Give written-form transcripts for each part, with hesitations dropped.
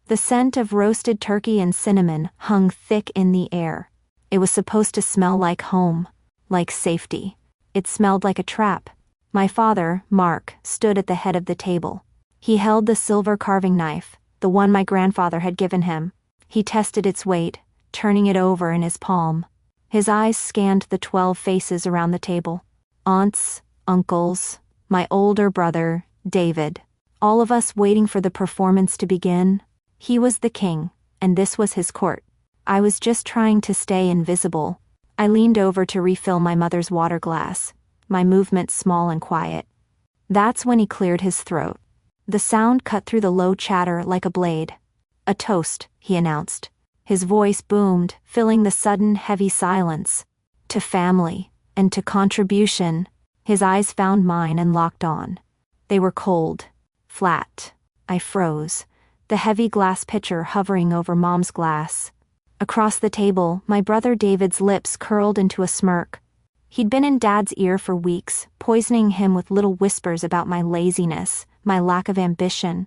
The scent of roasted turkey and cinnamon hung thick in the air. It was supposed to smell like home, like safety. It smelled like a trap. My father, Mark, stood at the head of the table. He held the silver carving knife, the one my grandfather had given him. He tested its weight, turning it over in his palm. His eyes scanned the 12 faces around the table. Aunts, uncles, my older brother, David. All of us waiting for the performance to begin. He was the king, and this was his court. I was just trying to stay invisible. I leaned over to refill my mother's water glass, my movement small and quiet. That's when he cleared his throat. The sound cut through the low chatter like a blade. "A toast," he announced. His voice boomed, filling the sudden, heavy silence. "To family, and to contribution." His eyes found mine and locked on. They were cold, flat. I froze, the heavy glass pitcher hovering over Mom's glass. Across the table, my brother David's lips curled into a smirk. He'd been in Dad's ear for weeks, poisoning him with little whispers about my laziness, my lack of ambition.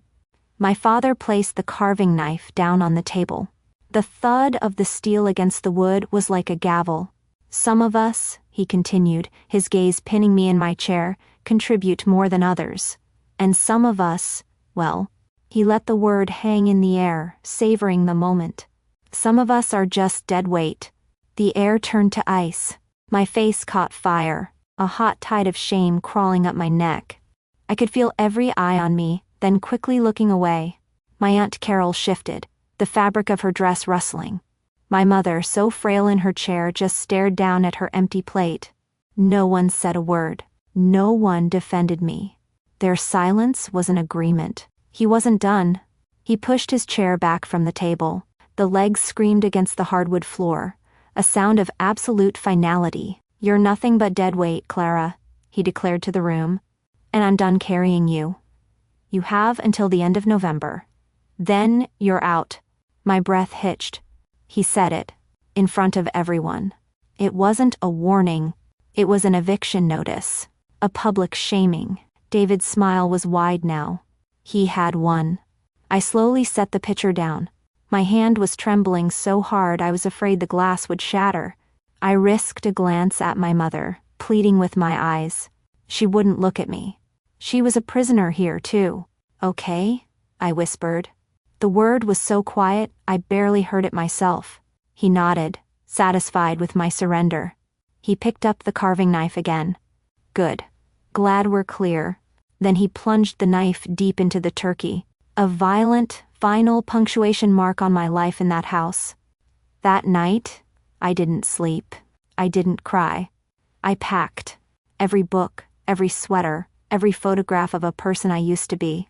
My father placed the carving knife down on the table. The thud of the steel against the wood was like a gavel. "Some of us," he continued, his gaze pinning me in my chair, "contribute more than others. And some of us, well," he let the word hang in the air, savoring the moment. "Some of us are just dead weight." The air turned to ice. My face caught fire, a hot tide of shame crawling up my neck. I could feel every eye on me, then quickly looking away. My Aunt Carol shifted, the fabric of her dress rustling. My mother, so frail in her chair, just stared down at her empty plate. No one said a word. No one defended me. Their silence was an agreement. He wasn't done. He pushed his chair back from the table. The legs screamed against the hardwood floor, a sound of absolute finality. "You're nothing but dead weight, Clara," he declared to the room. "And I'm done carrying you. You have until the end of November. Then you're out." My breath hitched. He said it, in front of everyone. It wasn't a warning. It was an eviction notice. A public shaming. David's smile was wide now. He had won. I slowly set the pitcher down. My hand was trembling so hard I was afraid the glass would shatter. I risked a glance at my mother, pleading with my eyes. She wouldn't look at me. She was a prisoner here, too. "Okay?" I whispered. The word was so quiet, I barely heard it myself. He nodded, satisfied with my surrender. He picked up the carving knife again. "Good. Glad we're clear." Then he plunged the knife deep into the turkey, a violent, final punctuation mark on my life in that house. That night, I didn't sleep. I didn't cry. I packed. Every book, every sweater, every photograph of a person I used to be.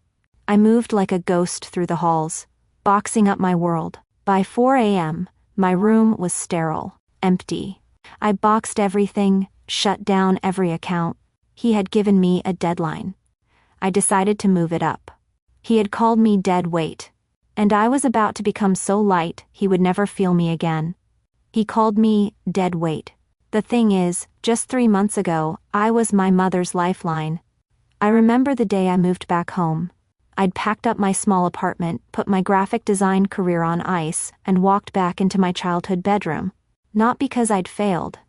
I moved like a ghost through the halls, boxing up my world. By 4 a.m., my room was sterile, empty. I boxed everything, shut down every account. He had given me a deadline. I decided to move it up. He had called me dead weight, and I was about to become so light he would never feel me again. He called me dead weight. The thing is, just 3 months ago, I was my mother's lifeline. I remember the day I moved back home. I'd packed up my small apartment, put my graphic design career on ice, and walked back into my childhood bedroom. Not because I'd failed,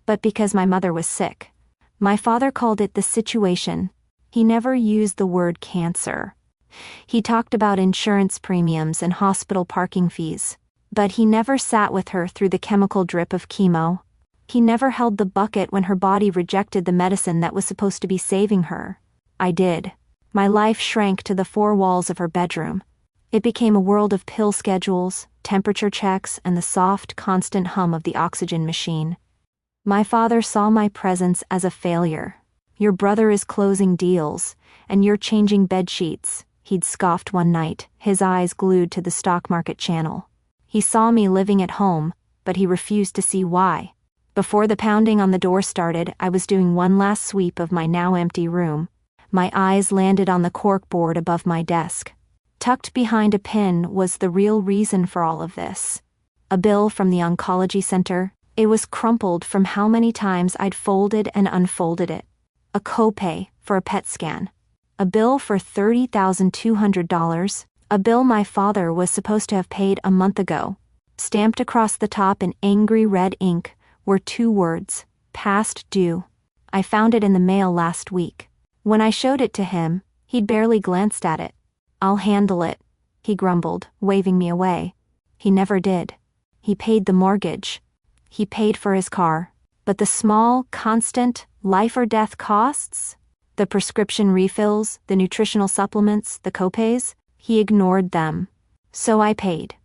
but because my mother was sick. My father called it the situation. He never used the word cancer. He talked about insurance premiums and hospital parking fees, but he never sat with her through the chemical drip of chemo. He never held the bucket when her body rejected the medicine that was supposed to be saving her. I did. My life shrank to the 4 walls of her bedroom. It became a world of pill schedules, temperature checks, and the soft, constant hum of the oxygen machine. My father saw my presence as a failure. "Your brother is closing deals, and you're changing bed sheets," he'd scoffed one night, his eyes glued to the stock market channel. He saw me living at home, but he refused to see why. Before the pounding on the door started, I was doing one last sweep of my now empty room. My eyes landed on the corkboard above my desk. Tucked behind a pin was the real reason for all of this. A bill from the oncology center. It was crumpled from how many times I'd folded and unfolded it. A copay for a PET scan. A bill for $30,200. A bill my father was supposed to have paid a month ago. Stamped across the top in angry red ink were 2 words, past due. I found it in the mail last week. When I showed it to him, he'd barely glanced at it. "I'll handle it," he grumbled, waving me away. He never did. He paid the mortgage. He paid for his car. But the small, constant, life-or-death costs? The prescription refills, the nutritional supplements, the copays? He ignored them. So I paid.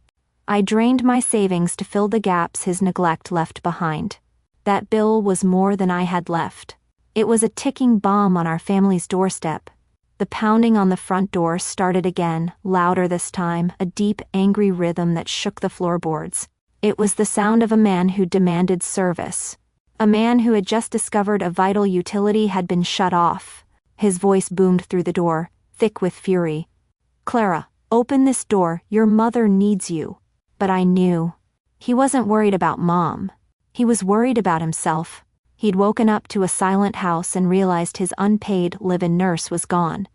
I drained my savings to fill the gaps his neglect left behind. That bill was more than I had left. It was a ticking bomb on our family's doorstep. The pounding on the front door started again, louder this time, a deep, angry rhythm that shook the floorboards. It was the sound of a man who demanded service. A man who had just discovered a vital utility had been shut off. His voice boomed through the door, thick with fury. "Clara, open this door, your mother needs you." But I knew. He wasn't worried about Mom. He was worried about himself. He'd woken up to a silent house and realized his unpaid live-in nurse was gone.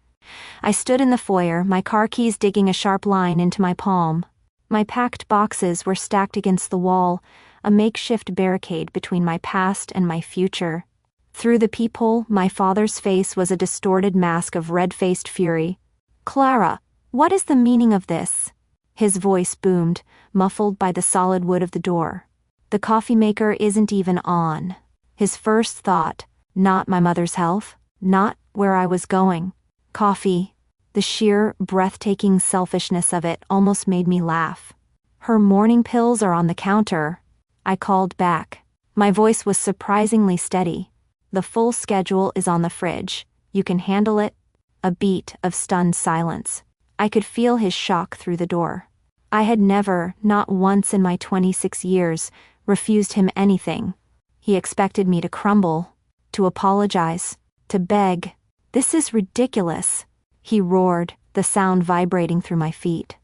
I stood in the foyer, my car keys digging a sharp line into my palm. My packed boxes were stacked against the wall, a makeshift barricade between my past and my future. Through the peephole, my father's face was a distorted mask of red-faced fury. "Clara, what is the meaning of this?" His voice boomed, muffled by the solid wood of the door. "The coffee maker isn't even on." His first thought, not my mother's health, not where I was going. Coffee. The sheer, breathtaking selfishness of it almost made me laugh. "Her morning pills are on the counter." I called back. My voice was surprisingly steady. "The full schedule is on the fridge. You can handle it." A beat of stunned silence. I could feel his shock through the door. I had never, not once in my 26 years, refused him anything. He expected me to crumble, to apologize, to beg. "This is ridiculous," he roared, the sound vibrating through my feet.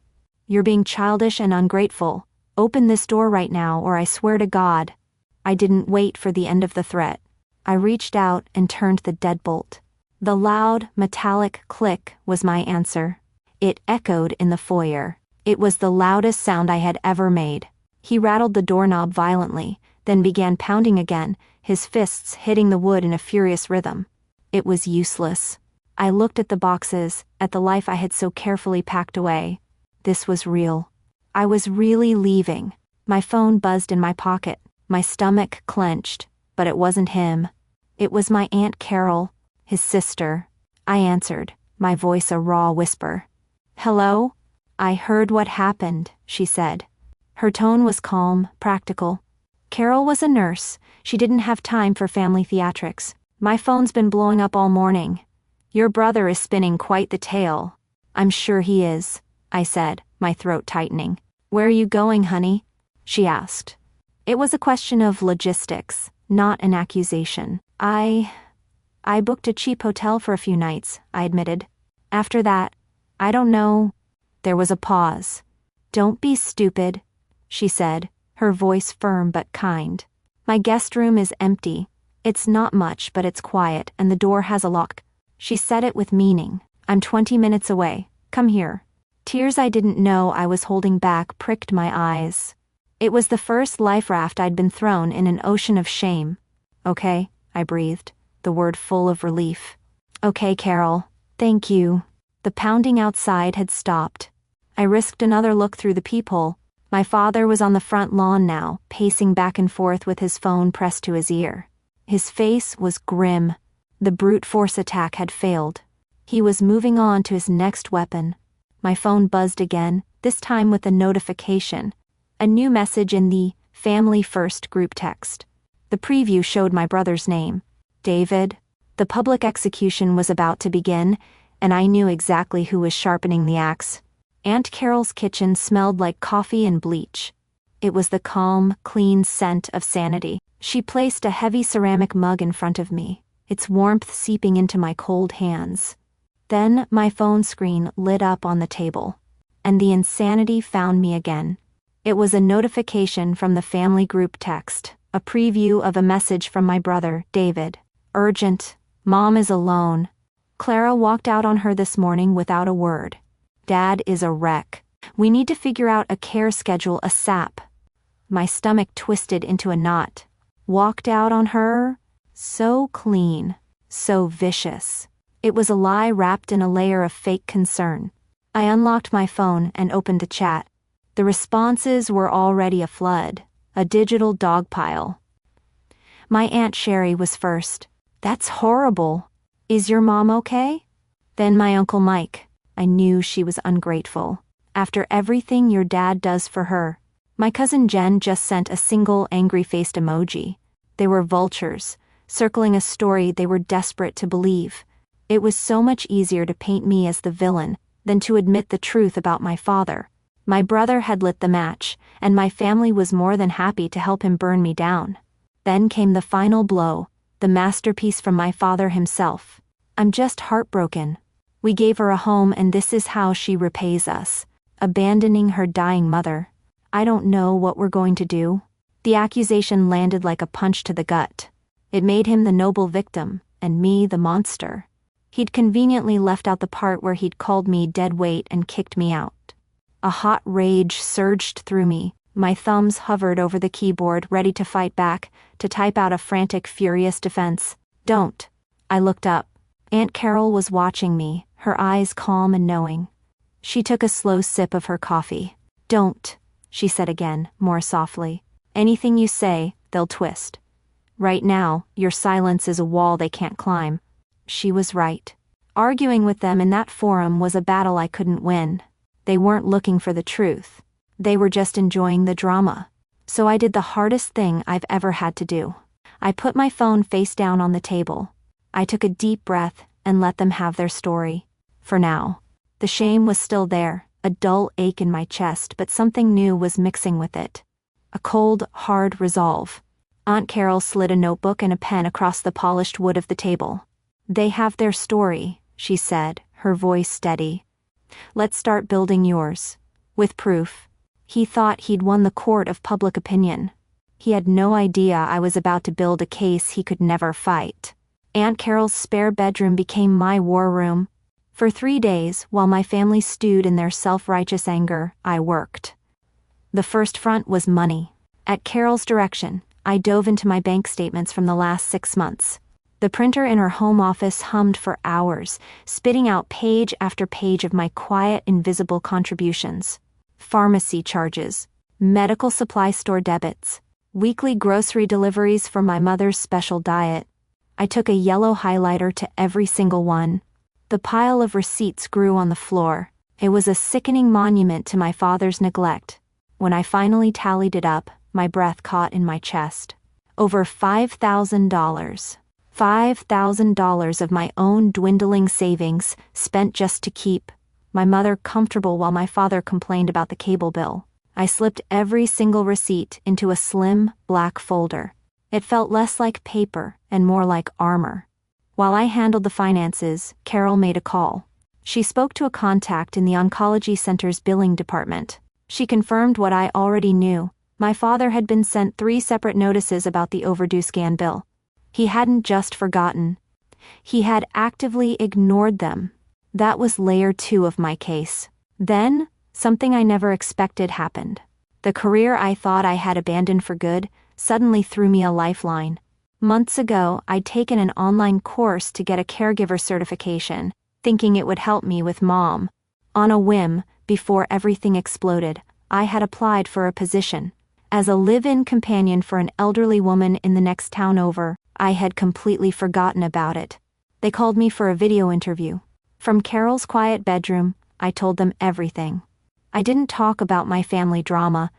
"You're being childish and ungrateful. Open this door right now, or I swear to God." I didn't wait for the end of the threat. I reached out and turned the deadbolt. The loud, metallic click was my answer. It echoed in the foyer. It was the loudest sound I had ever made. He rattled the doorknob violently, then began pounding again, his fists hitting the wood in a furious rhythm. It was useless. I looked at the boxes, at the life I had so carefully packed away. This was real. I was really leaving. My phone buzzed in my pocket. My stomach clenched, but it wasn't him. It was my Aunt Carol, his sister. I answered, my voice a raw whisper. "Hello?" "I heard what happened," she said. Her tone was calm, practical. Carol was a nurse. She didn't have time for family theatrics. "My phone's been blowing up all morning. Your brother is spinning quite the tale." "I'm sure he is," I said, my throat tightening. "Where are you going, honey?" she asked. It was a question of logistics, not an accusation. I booked a cheap hotel for a few nights," I admitted. "After that, I don't know." There was a pause. "Don't be stupid," she said, her voice firm but kind. "My guest room is empty. It's not much, but it's quiet, and the door has a lock." She said it with meaning. "I'm 20 minutes away. Come here." Tears I didn't know I was holding back pricked my eyes. It was the first life raft I'd been thrown in an ocean of shame. "Okay," I breathed, the word full of relief. "Okay, Carol. Thank you." The pounding outside had stopped. I risked another look through the peephole. My father was on the front lawn now, pacing back and forth with his phone pressed to his ear. His face was grim. The brute force attack had failed. He was moving on to his next weapon. My phone buzzed again, this time with a notification. A new message in the Family First group text. The preview showed my brother's name. David. The public execution was about to begin, and I knew exactly who was sharpening the axe. Aunt Carol's kitchen smelled like coffee and bleach. It was the calm, clean scent of sanity. She placed a heavy ceramic mug in front of me, its warmth seeping into my cold hands. Then my phone screen lit up on the table, and the insanity found me again. It was a notification from the family group text, a preview of a message from my brother, David. "Urgent. Mom is alone. Clara walked out on her this morning without a word." Dad is a wreck. We need to figure out a care schedule ASAP. My stomach twisted into a knot. Walked out on her? So clean. So vicious. It was a lie wrapped in a layer of fake concern. I unlocked my phone and opened the chat. The responses were already a flood. A digital dog pile. My Aunt Sherry was first. That's horrible. Is your mom okay? Then my Uncle Mike. I knew she was ungrateful. After everything your dad does for her. My cousin Jen just sent a single angry-faced emoji. They were vultures, circling a story they were desperate to believe. It was so much easier to paint me as the villain than to admit the truth about my father. My brother had lit the match, and my family was more than happy to help him burn me down. Then came the final blow, the masterpiece from my father himself. I'm just heartbroken. We gave her a home and this is how she repays us, abandoning her dying mother. I don't know what we're going to do. The accusation landed like a punch to the gut. It made him the noble victim, and me the monster. He'd conveniently left out the part where he'd called me dead weight and kicked me out. A hot rage surged through me. My thumbs hovered over the keyboard, ready to fight back, to type out a frantic, furious defense. Don't. I looked up. Aunt Carol was watching me, her eyes calm and knowing. She took a slow sip of her coffee. Don't, she said again, more softly. Anything you say, they'll twist. Right now, your silence is a wall they can't climb. She was right. Arguing with them in that forum was a battle I couldn't win. They weren't looking for the truth. They were just enjoying the drama. So I did the hardest thing I've ever had to do. I put my phone face down on the table. I took a deep breath and let them have their story. For now. The shame was still there, a dull ache in my chest, but something new was mixing with it. A cold, hard resolve. Aunt Carol slid a notebook and a pen across the polished wood of the table. They have their story, she said, her voice steady. Let's start building yours. With proof. He thought he'd won the court of public opinion. He had no idea I was about to build a case he could never fight. Aunt Carol's spare bedroom became my war room. For 3 days, while my family stewed in their self-righteous anger, I worked. The first front was money. At Carol's direction, I dove into my bank statements from the last 6 months. The printer in her home office hummed for hours, spitting out page after page of my quiet, invisible contributions. Pharmacy charges, medical supply store debits, weekly grocery deliveries for my mother's special diet. I took a yellow highlighter to every single one. The pile of receipts grew on the floor. It was a sickening monument to my father's neglect. When I finally tallied it up, my breath caught in my chest. Over $5,000. $5,000 of my own dwindling savings, spent just to keep my mother comfortable while my father complained about the cable bill. I slipped every single receipt into a slim, black folder. It felt less like paper and more like armor. While I handled the finances, Carol made a call. She spoke to a contact in the oncology center's billing department. She confirmed what I already knew. My father had been sent 3 separate notices about the overdue scan bill. He hadn't just forgotten. He had actively ignored them. That was layer 2 of my case. Then, something I never expected happened. The career I thought I had abandoned for good suddenly threw me a lifeline. Months ago, I'd taken an online course to get a caregiver certification, thinking it would help me with Mom. On a whim, before everything exploded, I had applied for a position. As a live-in companion for an elderly woman in the next town over, I had completely forgotten about it. They called me for a video interview. From Carol's quiet bedroom, I told them everything. I didn't talk about my family drama.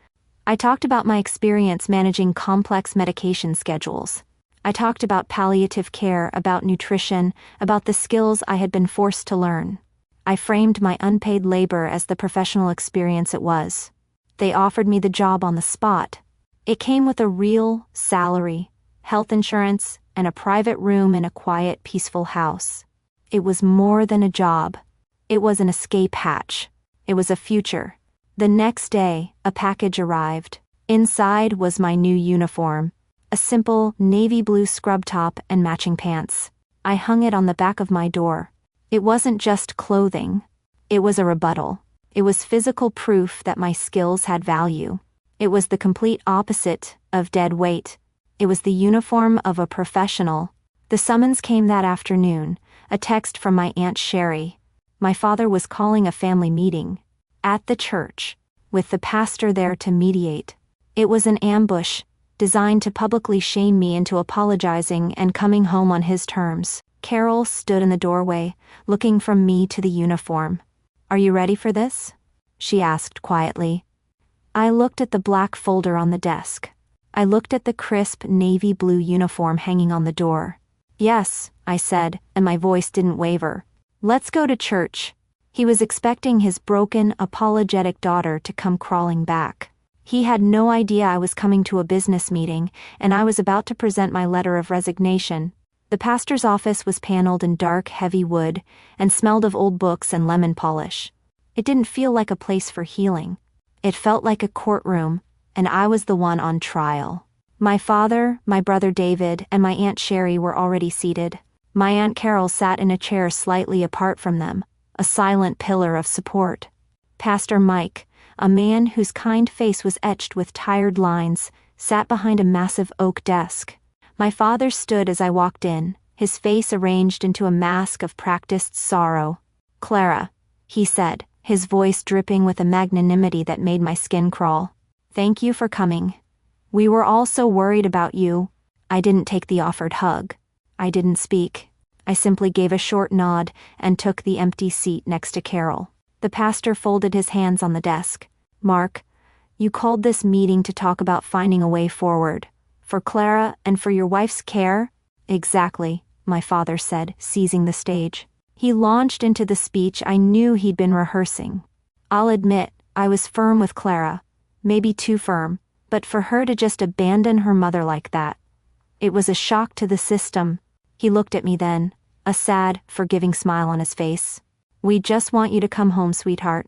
I talked about my experience managing complex medication schedules. I talked about palliative care, about nutrition, about the skills I had been forced to learn. I framed my unpaid labor as the professional experience it was. They offered me the job on the spot. It came with a real salary, health insurance, and a private room in a quiet, peaceful house. It was more than a job. It was an escape hatch. It was a future. The next day, a package arrived. Inside was my new uniform, a simple navy blue scrub top and matching pants. I hung it on the back of my door. It wasn't just clothing. It was a rebuttal. It was physical proof that my skills had value. It was the complete opposite of dead weight. It was the uniform of a professional. The summons came that afternoon, a text from my Aunt Sherry. My father was calling a family meeting. At the church, with the pastor there to mediate. It was an ambush, designed to publicly shame me into apologizing and coming home on his terms. Carol stood in the doorway, looking from me to the uniform. "Are you ready for this?" she asked quietly. I looked at the black folder on the desk. I looked at the crisp navy blue uniform hanging on the door. "Yes," I said, and my voice didn't waver. "Let's go to church." He was expecting his broken, apologetic daughter to come crawling back. He had no idea I was coming to a business meeting, and I was about to present my letter of resignation. The pastor's office was paneled in dark, heavy wood, and smelled of old books and lemon polish. It didn't feel like a place for healing. It felt like a courtroom, and I was the one on trial. My father, my brother David, and my Aunt Sherry were already seated. My Aunt Carol sat in a chair slightly apart from them, a silent pillar of support. Pastor Mike, a man whose kind face was etched with tired lines, sat behind a massive oak desk. My father stood as I walked in, his face arranged into a mask of practiced sorrow. "Clara," he said, his voice dripping with a magnanimity that made my skin crawl. "Thank you for coming. We were all so worried about you." I didn't take the offered hug. I didn't speak. I simply gave a short nod and took the empty seat next to Carol. The pastor folded his hands on the desk. "Mark, you called this meeting to talk about finding a way forward. For Clara and for your wife's care?" "Exactly," my father said, seizing the stage. He launched into the speech I knew he'd been rehearsing. "I'll admit, I was firm with Clara. Maybe too firm, but for her to just abandon her mother like that. It was a shock to the system." He looked at me then, a sad, forgiving smile on his face. "We just want you to come home, sweetheart.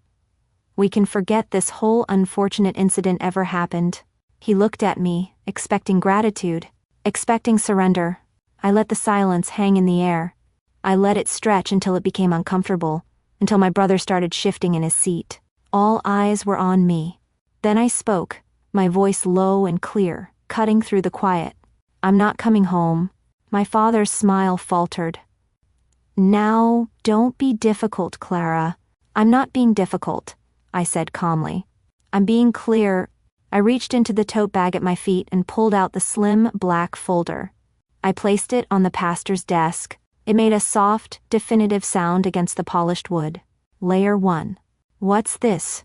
We can forget this whole unfortunate incident ever happened." He looked at me, expecting gratitude, expecting surrender. I let the silence hang in the air. I let it stretch until it became uncomfortable, until my brother started shifting in his seat. All eyes were on me. Then I spoke, my voice low and clear, cutting through the quiet. "I'm not coming home." My father's smile faltered. "Now, don't be difficult, Clara." "I'm not being difficult," I said calmly. "I'm being clear." I reached into the tote bag at my feet and pulled out the slim, black folder. I placed it on the pastor's desk. It made a soft, definitive sound against the polished wood. Layer 1. "What's this?"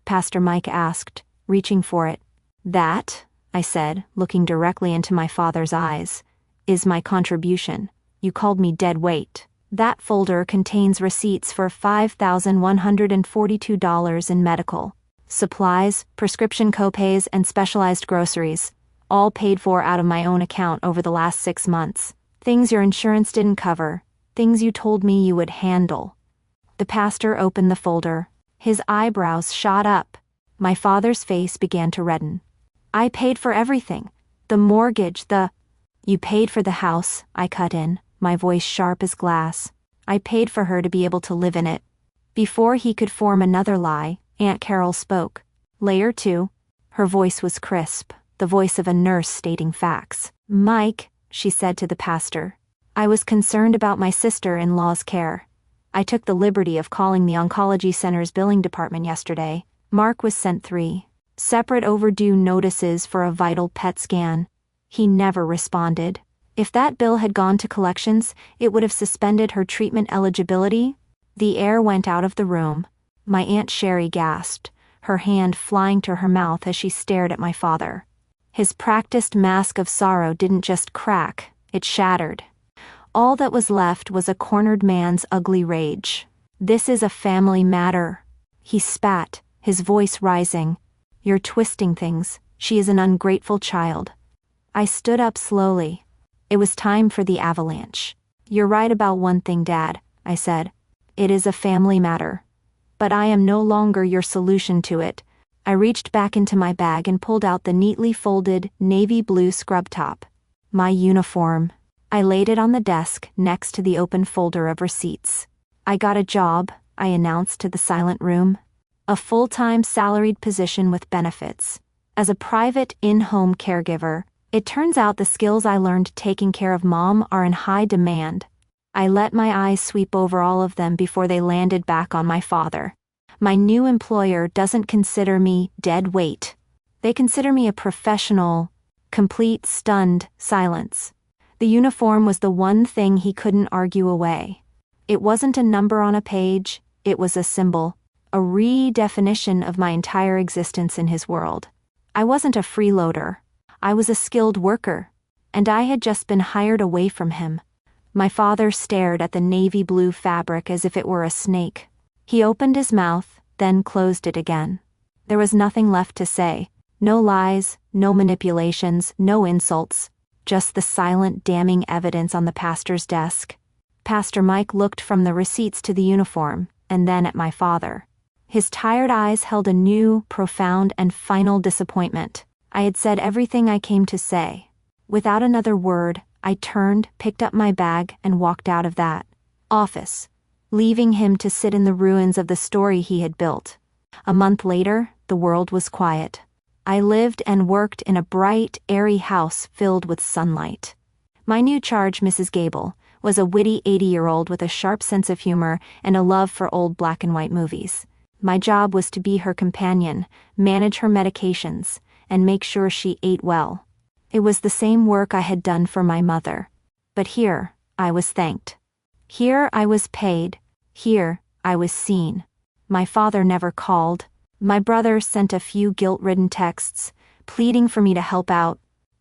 Pastor Mike asked, reaching for it. "That," I said, looking directly into my father's eyes, "is my contribution. You called me dead weight. That folder contains receipts for $5,142 in medical supplies, prescription copays, and specialized groceries, all paid for out of my own account over the last 6 months. Things your insurance didn't cover, things you told me you would handle." The pastor opened the folder. His eyebrows shot up. My father's face began to redden. "I paid for everything. The mortgage, You paid for the house," I cut in, my voice sharp as glass. "I paid for her to be able to live in it." Before he could form another lie, Aunt Carol spoke. Layer 2. Her voice was crisp, the voice of a nurse stating facts. "Mike," she said to the pastor, "I was concerned about my sister-in-law's care. I took the liberty of calling the oncology center's billing department yesterday. Mark was sent 3 separate overdue notices for a vital PET scan. He never responded. If that bill had gone to collections, it would have suspended her treatment eligibility." The air went out of the room. My Aunt Sherry gasped, her hand flying to her mouth as she stared at my father. His practiced mask of sorrow didn't just crack, it shattered. All that was left was a cornered man's ugly rage. "This is a family matter." He spat, his voice rising. "You're twisting things. She is an ungrateful child." I stood up slowly. It was time for the avalanche. "You're right about one thing, Dad," I said. "It is a family matter. But I am no longer your solution to it." I reached back into my bag and pulled out the neatly folded navy blue scrub top. My uniform. I laid it on the desk next to the open folder of receipts. "I got a job," I announced to the silent room. A full-time salaried position with benefits. As a private in-home caregiver, it turns out the skills I learned taking care of Mom are in high demand. I let my eyes sweep over all of them before they landed back on my father. My new employer doesn't consider me dead weight. They consider me a professional. Complete stunned silence. The uniform was the one thing he couldn't argue away. It wasn't a number on a page, it was a symbol, a redefinition of my entire existence in his world. I wasn't a freeloader. I was a skilled worker, and I had just been hired away from him. My father stared at the navy blue fabric as if it were a snake. He opened his mouth, then closed it again. There was nothing left to say. No lies, no manipulations, no insults. Just the silent, damning evidence on the pastor's desk. Pastor Mike looked from the receipts to the uniform, and then at my father. His tired eyes held a new, profound, and final disappointment. I had said everything I came to say. Without another word, I turned, picked up my bag, and walked out of that office, leaving him to sit in the ruins of the story he had built. A month later, the world was quiet. I lived and worked in a bright, airy house filled with sunlight. My new charge, Mrs. Gable, was a witty 80-year-old with a sharp sense of humor and a love for old black and white movies. My job was to be her companion, manage her medications, and make sure she ate well. It was the same work I had done for my mother. But here, I was thanked. Here I was paid. Here, I was seen. My father never called. My brother sent a few guilt-ridden texts, pleading for me to help out.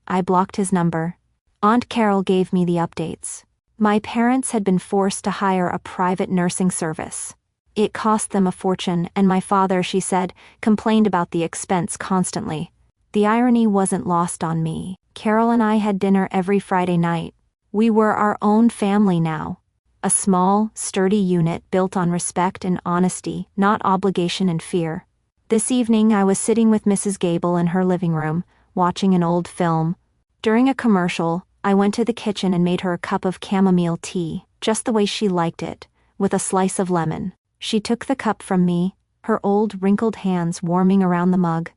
I blocked his number. Aunt Carol gave me the updates. My parents had been forced to hire a private nursing service. It cost them a fortune, and my father, she said, complained about the expense constantly. The irony wasn't lost on me. Carol and I had dinner every Friday night. We were our own family now. A small, sturdy unit built on respect and honesty, not obligation and fear. This evening I was sitting with Mrs. Gable in her living room, watching an old film. During a commercial, I went to the kitchen and made her a cup of chamomile tea, just the way she liked it, with a slice of lemon. She took the cup from me, her old wrinkled hands warming around the mug.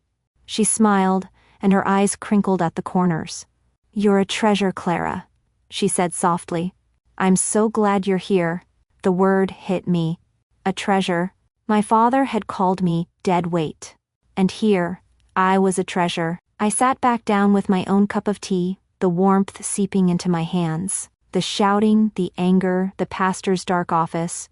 She smiled, and her eyes crinkled at the corners. "You're a treasure, Clara," she said softly. "I'm so glad you're here." The word hit me. A treasure. My father had called me dead weight. And here, I was a treasure. I sat back down with my own cup of tea, the warmth seeping into my hands. The shouting, the anger, the pastor's dark office.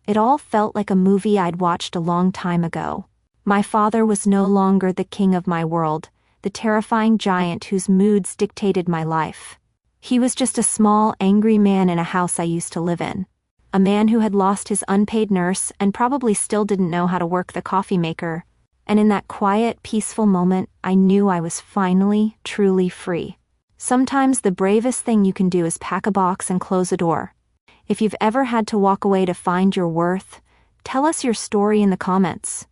It all felt like a movie I'd watched a long time ago. My father was no longer the king of my world, the terrifying giant whose moods dictated my life. He was just a small, angry man in a house I used to live in. A man who had lost his unpaid nurse and probably still didn't know how to work the coffee maker. And in that quiet, peaceful moment, I knew I was finally, truly free. Sometimes the bravest thing you can do is pack a box and close a door. If you've ever had to walk away to find your worth, tell us your story in the comments.